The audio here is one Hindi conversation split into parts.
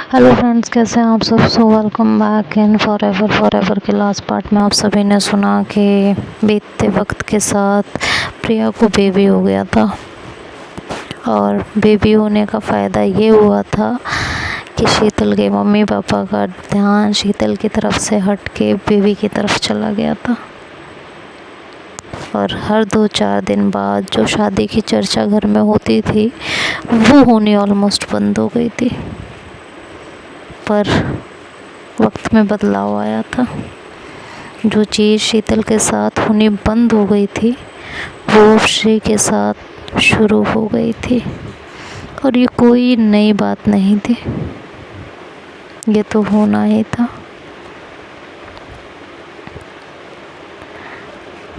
हेलो फ्रेंड्स, कैसे हैं आप सब। Welcome back in for ever के लास्ट पार्ट में आप सभी ने सुना कि बीतते वक्त के साथ प्रिया को बेबी हो गया था और बेबी होने का फ़ायदा ये हुआ था कि शीतल के मम्मी पापा का ध्यान शीतल की तरफ से हट के बेबी की तरफ चला गया था। और हर 2-4 दिन बाद जो शादी की चर्चा घर में होती थी वो होनी ऑलमोस्ट बंद हो गई थी। पर वक्त में बदलाव आया था। जो चीज़ शीतल के साथ होनी बंद हो गई थी वो श्री के साथ शुरू हो गई थी। और ये कोई नई बात नहीं थी, ये तो होना ही था।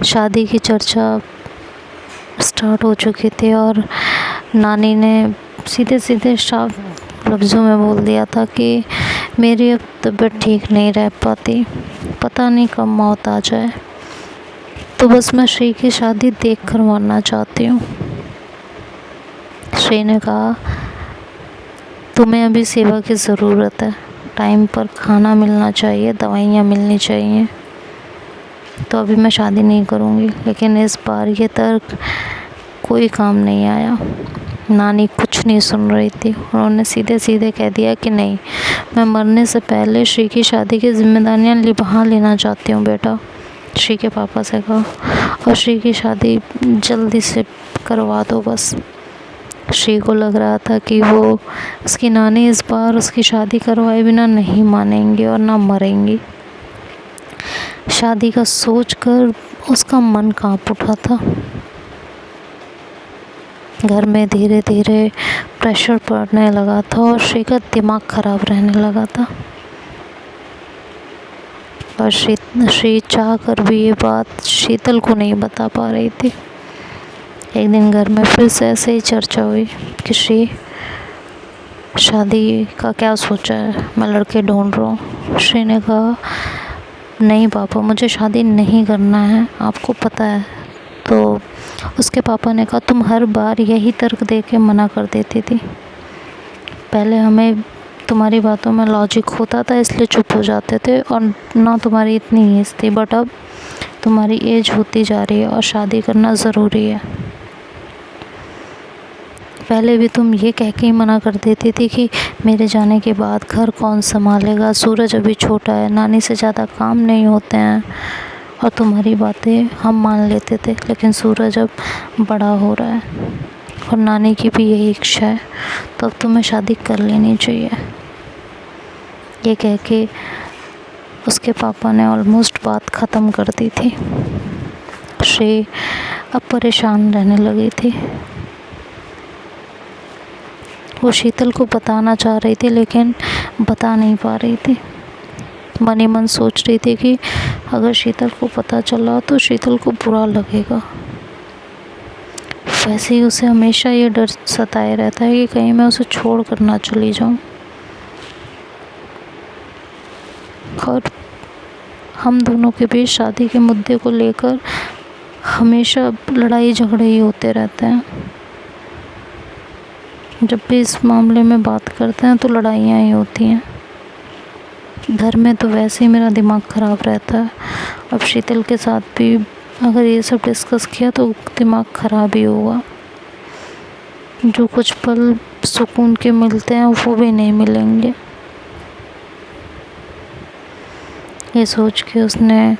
शादी की चर्चा स्टार्ट हो चुकी थी और नानी ने सीधे सीधे साफ लफ्ज़ों में बोल दिया था कि मेरी अब तबीयत ठीक नहीं रह पाती, पता नहीं कब मौत आ जाए, तो बस मैं श्री की शादी देख कर मरना चाहती हूँ। श्री ने कहा, तुम्हें अभी सेवा की ज़रूरत है, टाइम पर खाना मिलना चाहिए, दवाइयाँ मिलनी चाहिए, तो अभी मैं शादी नहीं करूँगी। लेकिन इस बार ये तर्क कोई काम नहीं आया। नानी कुछ नहीं सुन रही थी। उन्होंने सीधे सीधे कह दिया कि नहीं, मैं मरने से पहले श्री की शादी की जिम्मेदारियां निभा लेना चाहती हूँ बेटा, श्री के पापा से कहा, और श्री की शादी जल्दी से करवा दो बस। श्री को लग रहा था कि वो उसकी नानी इस बार उसकी शादी करवाए बिना नहीं मानेंगी और ना मरेंगी। शादी का सोचकर उसका मन कांप उठा था। घर में धीरे धीरे प्रेशर पड़ने लगा था और श्री का दिमाग खराब रहने लगा था। और श्री चाह कर भी ये बात शीतल को नहीं बता पा रही थी। एक दिन घर में फिर से ऐसे ही चर्चा हुई कि श्री शादी का क्या सोचा है, मैं लड़के ढूंढ रहा हूँ। श्री ने कहा, नहीं पापा, मुझे शादी नहीं करना है, आपको पता है। तो उसके पापा ने कहा, तुम हर बार यही तर्क दे के मना कर देती थी। पहले हमें तुम्हारी बातों में लॉजिक होता था इसलिए चुप हो जाते थे और ना तुम्हारी इतनी एज थी, बट अब तुम्हारी एज होती जा रही है और शादी करना ज़रूरी है। पहले भी तुम ये कह के ही मना कर देती थी कि मेरे जाने के बाद घर कौन संभालेगा, सूरज अभी छोटा है, नानी से ज़्यादा काम नहीं होते हैं, और तुम्हारी बातें हम मान लेते थे। लेकिन सूरज अब बड़ा हो रहा है और नानी की भी यही इच्छा है, तो अब तुम्हें शादी कर लेनी चाहिए। ये कह के उसके पापा ने ऑलमोस्ट बात ख़त्म कर दी थी। श्री अब परेशान रहने लगी थी। वो शीतल को बताना चाह रही थी लेकिन बता नहीं पा रही थी। मन ही मन सोच रही थी कि अगर शीतल को पता चला तो शीतल को बुरा लगेगा। वैसे ही उसे हमेशा ये डर सताए रहता है कि कहीं मैं उसे छोड़ कर ना चली जाऊं। और हम दोनों के बीच शादी के मुद्दे को लेकर हमेशा लड़ाई झगड़े ही होते रहते हैं। जब भी इस मामले में बात करते हैं तो लड़ाइयाँ ही होती हैं। घर में तो वैसे ही मेरा दिमाग ख़राब रहता है, अब शीतल के साथ भी अगर ये सब डिस्कस किया तो दिमाग ख़राब ही होगा। जो कुछ पल सुकून के मिलते हैं वो भी नहीं मिलेंगे। ये सोच के उसने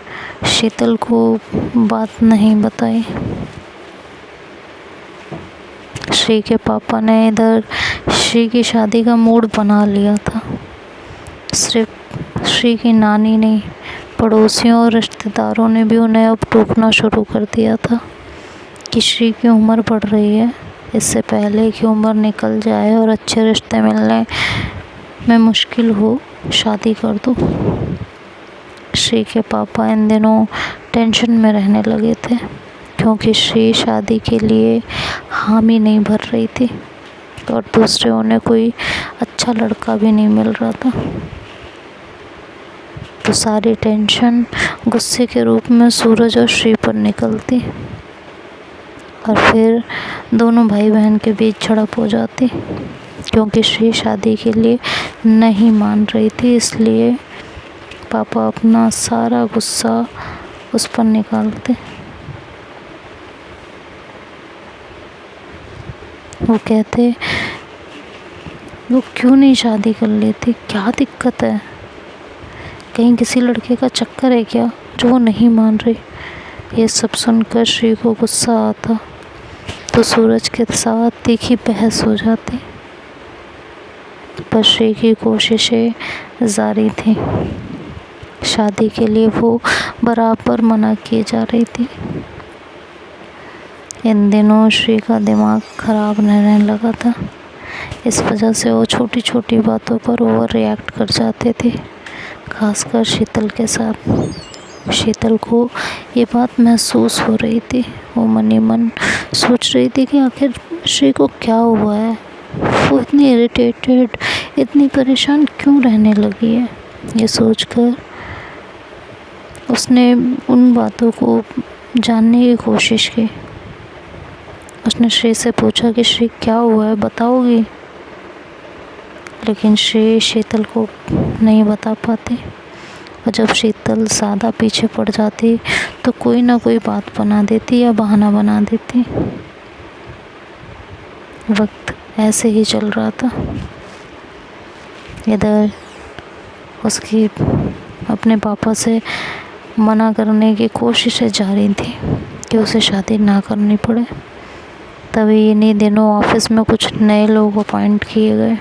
शीतल को बात नहीं बताई। श्री के पापा ने इधर श्री की शादी का मूड बना लिया था। सिर्फ श्री की नानी नहीं, पड़ोसियों और रिश्तेदारों ने भी उन्हें अब टोकना शुरू कर दिया था कि श्री की उम्र बढ़ रही है, इससे पहले कि उम्र निकल जाए और अच्छे रिश्ते मिलने में मुश्किल हो, शादी कर दो। श्री के पापा इन दिनों टेंशन में रहने लगे थे क्योंकि श्री शादी के लिए हामी नहीं भर रही थी और दूसरे उन्हें कोई अच्छा लड़का भी नहीं मिल रहा था। तो सारी टेंशन गुस्से के रूप में सूरज और श्री पर निकलती और फिर दोनों भाई बहन के बीच झड़प हो जाती क्योंकि श्री शादी के लिए नहीं मान रही थी, इसलिए पापा अपना सारा गुस्सा उस पर निकालते। वो कहते वो क्यों नहीं शादी कर लेती, क्या दिक्कत है, कहीं किसी लड़के का चक्कर है क्या जो वो नहीं मान रही। ये सब सुनकर श्री को गुस्सा आता तो सूरज के साथ तीखी बहस हो जाती, पर श्री की कोशिशें जारी थी। शादी के लिए वो बराबर मना किए जा रही थी। इन दिनों श्री का दिमाग खराब रहने लगा था। इस वजह से वो छोटी छोटी बातों पर ओवर रिएक्ट कर जाते थे, खासकर शीतल के साथ। शीतल को ये बात महसूस हो रही थी। वो मन ही मन सोच रही थी कि आखिर श्री को क्या हुआ है, वो इतनी इरिटेटेड, इतनी परेशान क्यों रहने लगी है। ये सोचकर उसने उन बातों को जानने की कोशिश की। उसने श्री से पूछा कि श्री क्या हुआ है, बताओगी। लेकिन श्री शीतल को नहीं बता पाती, और जब शीतल ज़्यादा पीछे पड़ जाती तो कोई ना कोई बात बना देती या बहाना बना देती। वक्त ऐसे ही चल रहा था। इधर उसकी अपने पापा से मना करने की कोशिशें जारी थी कि उसे शादी ना करनी पड़े। तभी इन्हीं दिनों ऑफिस में कुछ नए लोग अपॉइंट किए गए।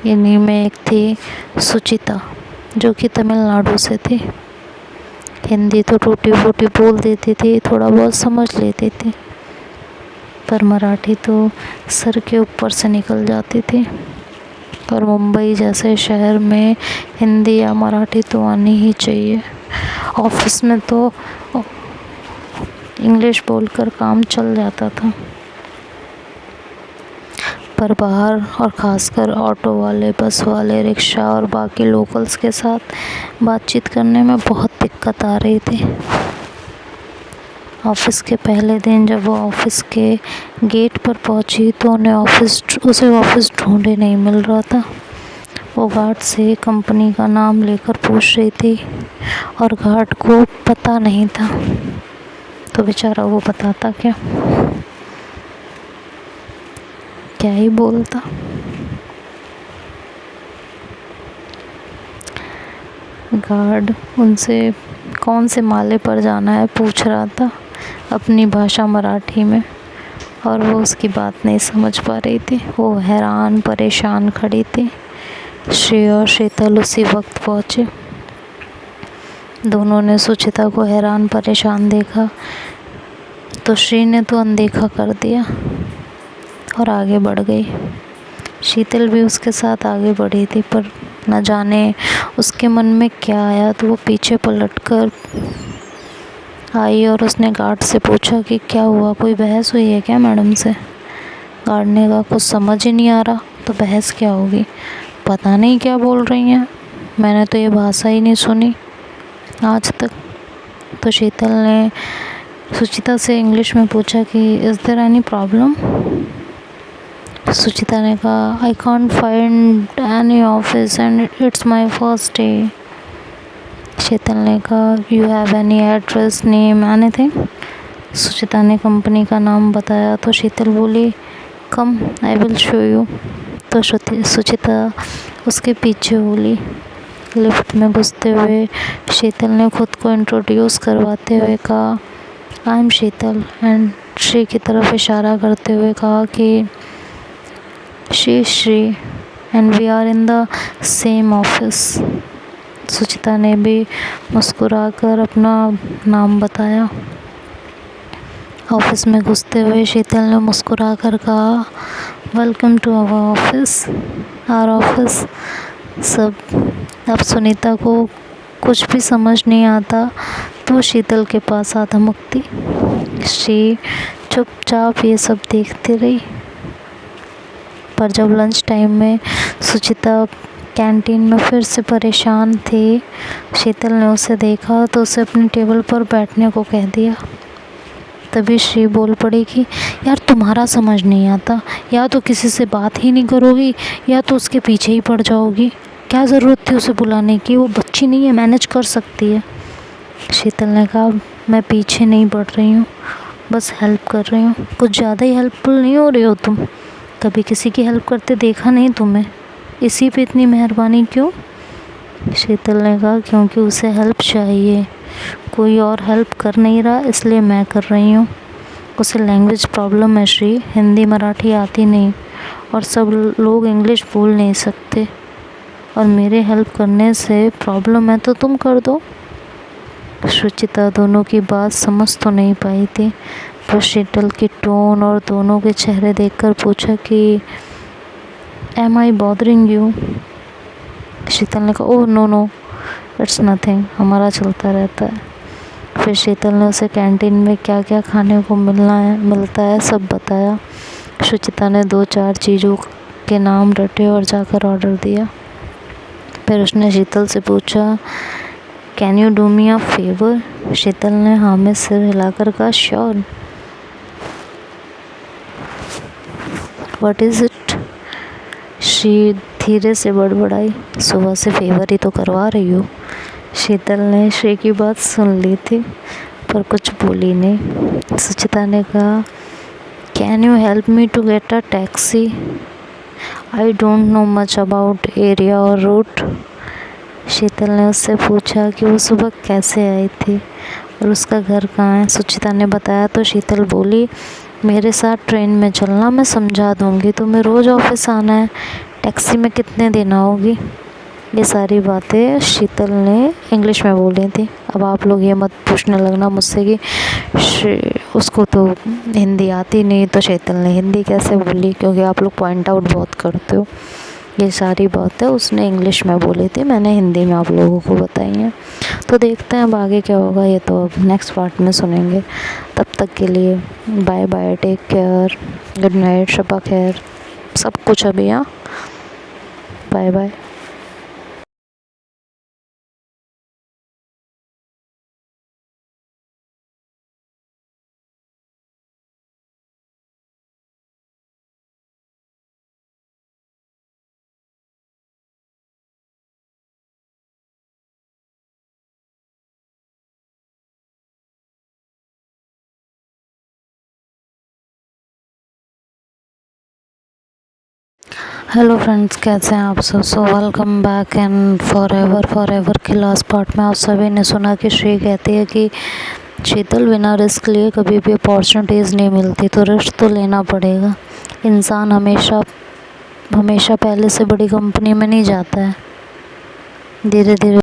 इन्हीं में एक थी सुचिता, जो कि तमिलनाडु से थी। हिंदी तो टूटी फूटी बोल देती थी, थोड़ा बहुत समझ लेती थी, पर मराठी तो सर के ऊपर से निकल जाती थी। और मुंबई जैसे शहर में हिंदी या मराठी तो आनी ही चाहिए। ऑफिस में तो इंग्लिश बोलकर काम चल जाता था, पर बाहर और ख़ासकर ऑटो वाले, बस वाले, रिक्शा और बाकी लोकल्स के साथ बातचीत करने में बहुत दिक्कत आ रही थी। ऑफिस के पहले दिन जब वो ऑफिस के गेट पर पहुंची तो उसे ऑफिस ढूंढे नहीं मिल रहा था। वो गार्ड से कंपनी का नाम लेकर पूछ रही थी और गार्ड को पता नहीं था, तो बेचारा वो बताता क्या ही बोलता। गार्ड उनसे कौन से माले पर जाना है पूछ रहा था अपनी भाषा मराठी में, और वो उसकी बात नहीं समझ पा रही थी। वो हैरान परेशान खड़ी थी। श्री और शीतल उसी वक्त पहुँचे। दोनों ने सुचिता को हैरान परेशान देखा तो श्री ने तो अनदेखा कर दिया और आगे बढ़ गई। शीतल भी उसके साथ आगे बढ़ी थी, पर न जाने उसके मन में क्या आया तो वो पीछे पलटकर आई और उसने गार्ड से पूछा कि क्या हुआ, कोई बहस हुई है क्या मैडम से। गार्ड ने कहा कुछ समझ ही नहीं आ रहा, तो बहस क्या होगी, पता नहीं क्या बोल रही हैं, मैंने तो ये भाषा ही नहीं सुनी आज तक। तो शीतल ने सुचिता से इंग्लिश में पूछा कि is there any problem. Suchita ने कहा I can't find any office and it's my first day. Sheetal ने कहा you have any address, name, anything. Suchita ने कंपनी का नाम बताया तो शीतल बोली come I will show you. तो सुचिता उसके पीछे बोली। लिफ्ट में घुसते हुए शीतल ने खुद को इंट्रोड्यूस करवाते हुए कहा I am Sheetal, and Shree की तरफ इशारा करते हुए कहा कि she Shree and we are in the same office. Suchita ने भी मुस्कुराकर अपना नाम बताया। ऑफिस में घुसते हुए शीतल ने मुस्कुराकर कहा welcome to our office, our office. सब अब सुनीता को कुछ भी समझ नहीं आता तो शीतल के पास आ धमकती। श्री चुपचाप ये सब देखती रही, पर जब लंच टाइम में सुचिता कैंटीन में फिर से परेशान थी, शीतल ने उसे देखा तो उसे अपनी टेबल पर बैठने को कह दिया। तभी श्री बोल पड़ी कि यार तुम्हारा समझ नहीं आता, या तो किसी से बात ही नहीं करोगी या तो उसके पीछे ही पड़ जाओगी। क्या ज़रूरत थी उसे बुलाने की, वो बच्ची नहीं है, मैनेज कर सकती है। शीतल ने कहा मैं पीछे नहीं पड़ रही हूँ, बस हेल्प कर रही हूँ। कुछ ज़्यादा ही हेल्पफुल नहीं हो रही हो तुम, कभी किसी की हेल्प करते देखा नहीं तुम्हें, इसी पे इतनी मेहरबानी क्यों? शीतल ने कहा क्योंकि उसे हेल्प चाहिए, कोई और हेल्प कर नहीं रहा इसलिए मैं कर रही हूँ। उसे लैंग्वेज प्रॉब्लम है श्री, हिंदी मराठी आती नहीं और सब लोग इंग्लिश बोल नहीं सकते, और मेरे हेल्प करने से प्रॉब्लम है तो तुम कर दो। सुचिता दोनों की बात समझ तो नहीं पाई थी, पर शीतल की टोन और दोनों के चेहरे देखकर पूछा कि am I bothering you? Sheetal ने कहा oh no no it's nothing, हमारा चलता रहता है। फिर शीतल ने उसे कैंटीन में क्या क्या खाने को मिलता है सब बताया। सुचिता ने 2-4 चीज़ों के नाम रटे और जाकर ऑर्डर दिया। फिर उसने शीतल से पूछा can you do me a favour? Sheetal ने हाँ में सिर हिलाकर कहा sure. What is it? Shree धीरे से बड़बड़ाई, सुबह से फेवर ही तो करवा रही हो। शीतल ने श्री की बात सुन ली थी पर कुछ बोली नहीं। सुचिता ने कहा can you help me to get a taxi? I don't know much about area और रूट। शीतल ने उससे पूछा कि वो सुबह कैसे आई थी और उसका घर कहाँ है। सुचिता ने बताया तो शीतल बोली मेरे साथ ट्रेन में चलना, मैं समझा दूँगी, तुम्हें रोज़ ऑफिस आना है, टैक्सी में कितने दिन आओगी? ये सारी बातें शीतल ने इंग्लिश में बोली थी। अब आप लोग ये मत पूछने लगना मुझसे कि उसको तो हिंदी आती नहीं तो शीतल ने हिंदी कैसे बोली, क्योंकि आप लोग पॉइंट आउट बहुत करते हो। ये सारी बातें उसने इंग्लिश में बोली थी, मैंने हिंदी में आप लोगों को बताई हैं। तो देखते हैं अब आगे क्या होगा, ये तो अब नेक्स्ट पार्ट में सुनेंगे। तब तक के लिए bye bye, take care, good night, शब्बा खैर, सब कुछ अभी। हाँ, बाय बाय। हेलो फ्रेंड्स, कैसे हैं आप सब? So welcome back and for ever के लास्ट पार्ट में आप सभी ने सुना कि श्री कहती है कि शीतल बिना रिस्क लिए कभी भी अपॉर्चुनिटीज़ नहीं मिलती, तो रिस्क तो लेना पड़ेगा। इंसान हमेशा पहले से बड़ी कंपनी में नहीं जाता है, धीरे धीरे